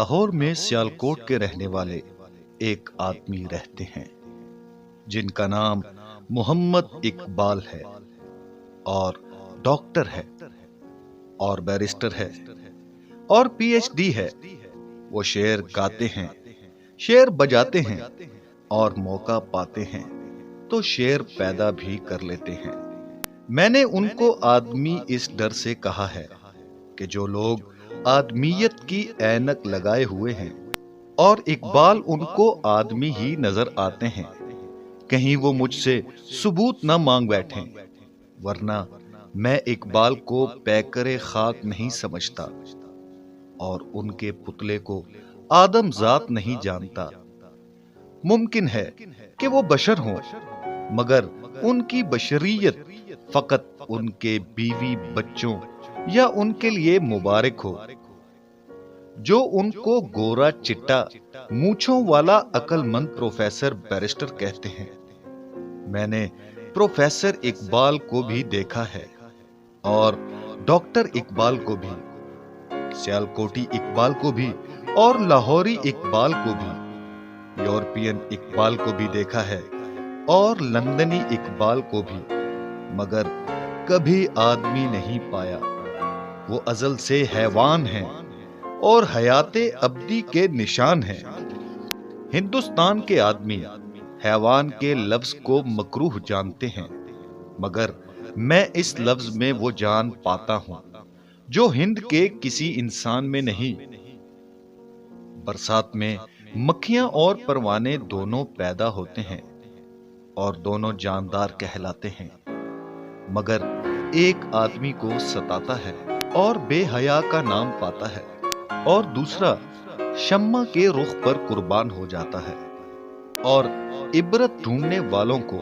لاہور میں سیالکوٹ کے رہنے والے ایک آدمی رہتے ہیں جن کا نام محمد اقبال ہے اور ڈاکٹر ہے اور بیرسٹر ہے اور پی ایچ ڈی ہے۔ وہ شعر گاتے ہیں، شعر بجاتے ہیں اور موقع پاتے ہیں تو شعر پیدا بھی کر لیتے ہیں۔ میں نے ان کو آدمی اس ڈر سے کہا ہے کہ جو لوگ آدمیت کی اینک لگائے ہوئے ہیں اور اقبال ان کو آدمی ہی نظر آتے ہیں، کہیں وہ مجھ سے ثبوت نہ مانگ بیٹھیں، ورنہ میں اقبال کو پیکر خاک نہیں سمجھتا اور ان کے پتلے کو آدم ذات نہیں جانتا۔ ممکن ہے کہ وہ بشر ہوں، مگر ان کی بشریت فقط ان کے بیوی بچوں یا ان کے لیے مبارک ہو جو ان کو گورا چٹا مونچھوں والا عقل مند پروفیسر بیرسٹر کہتے ہیں۔ میں نے پروفیسر اقبال کو بھی دیکھا ہے اور ڈاکٹر اقبال کو بھی، سیالکوٹی اقبال کو بھی اور لاہوری اقبال کو بھی، یورپین اقبال کو بھی دیکھا ہے اور لندنی اقبال کو بھی، مگر کبھی آدمی نہیں پایا۔ وہ ازل سے حیوان ہیں اور حیات ابدی کے نشان ہیں۔ ہندوستان کے آدمی حیوان کے لفظ کو مکروہ جانتے ہیں، مگر میں اس لفظ میں وہ جان پاتا ہوں جو ہند کے کسی انسان میں نہیں۔ برسات میں مکھیاں اور پروانے دونوں پیدا ہوتے ہیں اور دونوں جاندار کہلاتے ہیں، مگر ایک آدمی کو ستاتا ہے اور بے حیا کا نام پاتا ہے اور دوسرا شمع کے رخ پر قربان ہو جاتا ہے اور عبرت ڈھونڈنے والوں کو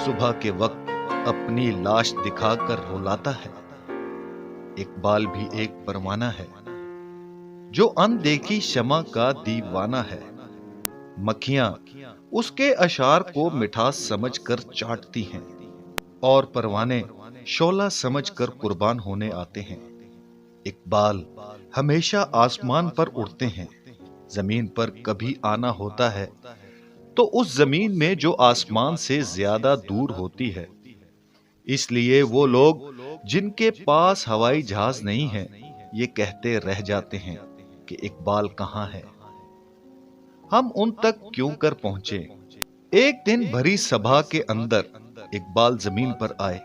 صبح کے وقت اپنی لاش دکھا کر رلاتا ہے۔ اقبال بھی ایک پروانہ ہے جو اندیکھی شمع کا دیوانہ ہے۔ مکھیاں اس کے اشعار کو مٹھاس سمجھ کر چاٹتی ہیں اور پروانے شعلہ سمجھ کر قربان ہونے آتے ہیں۔ اقبال ہمیشہ آسمان پر اڑتے ہیں، زمین پر کبھی آنا ہوتا ہے تو اس زمین میں جو آسمان سے زیادہ دور ہوتی ہے۔ اس لیے وہ لوگ جن کے پاس ہوائی جہاز نہیں ہے یہ کہتے رہ جاتے ہیں کہ اقبال کہاں ہے۔ ہم ان تک کیوں کر پہنچے؟ ایک دن بھری سبھا کے اندر اقبال زمین پر آئے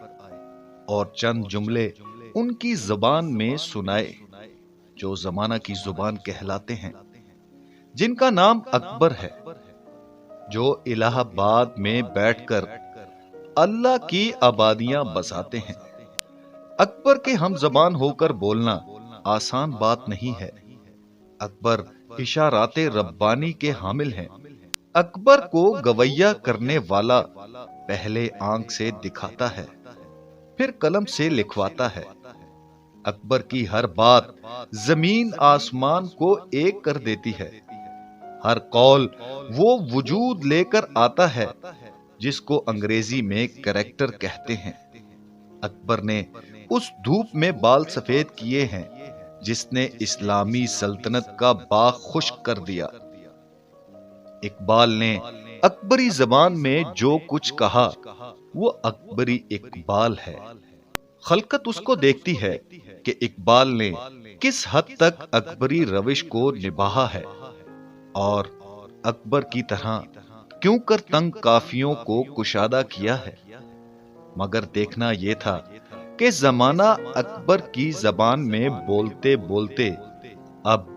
اور چند جملے ان کی زبان میں سنائے جو زمانہ کی زبان کہلاتے ہیں، جن کا نام اکبر ہے، جو الہ آباد میں بیٹھ کر اللہ کی آبادیاں بساتے ہیں۔ اکبر کے ہم زبان ہو کر بولنا آسان بات نہیں ہے۔ اکبر اشارات ربانی کے حامل ہیں۔ اکبر کو گویا کرنے والا پہلے آنکھ سے دکھاتا ہے، پھر قلم سے لکھواتا ہے۔ اکبر کی ہر بات زمین آسمان کو ایک کر دیتی ہے۔ ہر قول وہ وجود لے کر آتا ہے جس کو انگریزی میں کریکٹر کہتے ہیں۔ اکبر نے اس دھوپ میں بال سفید کیے ہیں جس نے اسلامی سلطنت کا باغ خشک کر دیا۔ اقبال نے اکبری زبان میں جو کچھ کہا وہ اکبری اقبال ہے۔ خلقت اس کو دیکھتی ہے کہ اقبال نے کس حد تک اکبری روش کو نبھایا ہے اور اکبر کی طرح کیوں کر تنگ قافیوں کو کشادہ کیا ہے۔ مگر دیکھنا یہ تھا کہ زمانہ اکبر کی زبان میں بولتے بولتے اب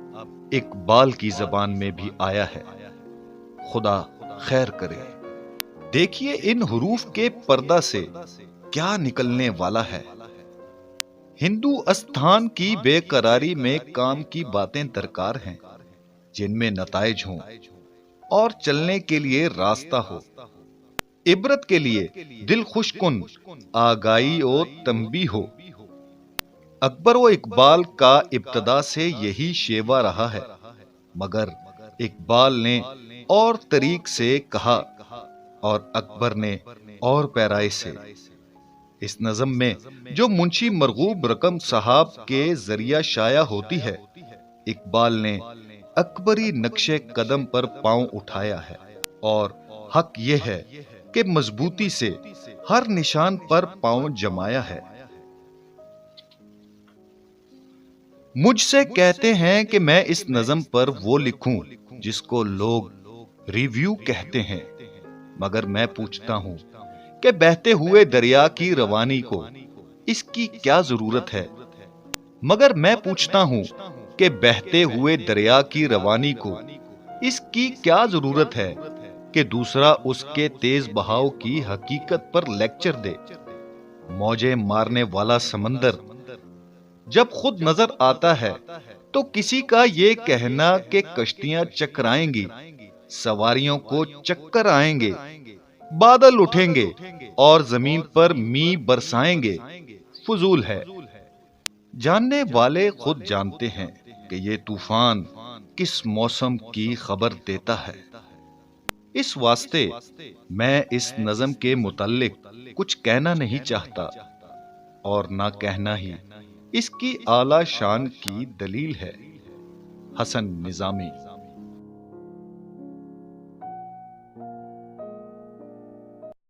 اقبال کی زبان میں بھی آیا ہے۔ خدا خیر کرے۔ دیکھیے ان حروف کے پردہ سے کیا نکلنے والا ہے۔ ہندو استھان کی بے قراری میں کام کی باتیں درکار ہیں جن میں نتائج ہوں اور چلنے کے لیے راستہ ہو، عبرت کے لیے دل خوش کن آگائی و تنبیہ ہو۔ اکبر و اقبال کا ابتدا سے یہی شیوا رہا ہے، مگر اقبال نے اور طریق سے کہا اور اکبر نے اور پیرائی سے۔ اس نظم میں جو منشی مرغوب رقم صاحب کے ذریعہ شائع ہوتی ہے، اقبال نے اکبری نقشے قدم پر پاؤں اٹھایا ہے، اور حق یہ ہے کہ مضبوطی سے ہر نشان پر پاؤں جمایا ہے۔ مجھ سے کہتے ہیں کہ میں اس نظم پر وہ لکھوں جس کو لوگ ریویو کہتے ہیں، مگر میں پوچھتا ہوں کہ بہتے ہوئے دریا کی روانی کو اس کی کیا ضرورت ہے؟ مگر میں پوچھتا ہوں کہ بہتے ہوئے دریا کی روانی کو اس کی کیا ضرورت ہے کہ دوسرا اس کے تیز بہاؤ کی حقیقت پر لیکچر دے؟ موجیں مارنے والا سمندر جب خود نظر آتا ہے تو کسی کا یہ کہنا کہ کشتیاں چکرائیں گی، سواریوں کو چکر آئیں گے، بادل اٹھیں گے اور زمین پر می برسائیں گے فضول ہے۔ جاننے والے خود جانتے ہیں کہ یہ طوفان کس موسم کی خبر دیتا ہے۔ اس واسطے میں اس نظم کے متعلق کچھ کہنا نہیں چاہتا، اور نہ کہنا ہی اس کی اعلی شان کی دلیل ہے۔ حسن نظامی۔